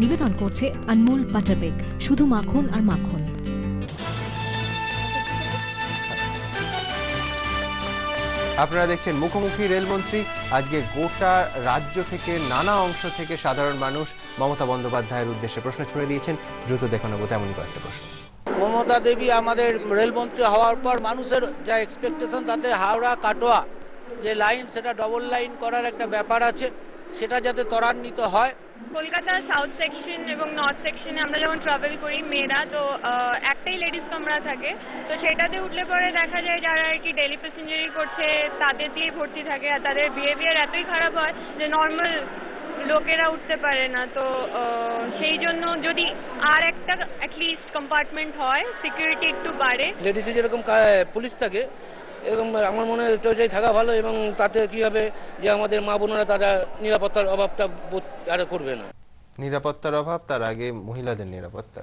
নিবেদন করছে আনমোল বাটারবেক, শুধু মাখন আর মাখন। আপনারা দেখছেন মুখোমুখি রেলমন্ত্রী। আজকে গোটা রাজ্য থেকে, নানা অংশ থেকে সাধারণ মানুষ মমতা বন্দ্যোপাধ্যায়ের উদ্দেশ্যে প্রশ্ন ছুড়ে দিয়েছেন। দ্রুত দেখে নেব তেমনই কয়েকটা প্রশ্ন। মমতা দেবী আমাদের রেলমন্ত্রী হওয়ার পর মানুষের যা এক্সপেকটেশন, তাতে হাওড়া কাটোয়া যে লাইন, সেটা ডবল লাইন করার একটা ব্যাপার আছে, সেটা যাতে ত্বরান্বিত হয়। কলকাতার সাউথ সেকশন এবং নর্থ সেকশনে আমরা যখন ট্রাভেল করি মেয়েরা, তো একটাই লেডিস কামরা থাকে, তো সেটাতে উঠলে পরে দেখা যায় যারা আর কি ডেলি প্যাসেঞ্জারি করছে তাদের দিয়েই ভর্তি থাকে, আর তাদের বিহেভিয়ার এতই খারাপ হয় যে নর্মাল লোকেরা উঠতে পারে না। তো সেই জন্য যদি আর একটা অ্যাটলিস্ট কম্পার্টমেন্ট হয়, সিকিউরিটি একটু বাড়ে। লেডিসে যেরকম পুলিশ থাকে, এরকম আমার মনে হয় চৌজাই থাকা ভালো, এবং তাতে কি হবে যে আমাদের মা বোনেরা তারা নিরাপত্তার অভাবটা আর করবে না। নিরাপত্তার অভাব, তার আগে মহিলাদের নিরাপত্তা।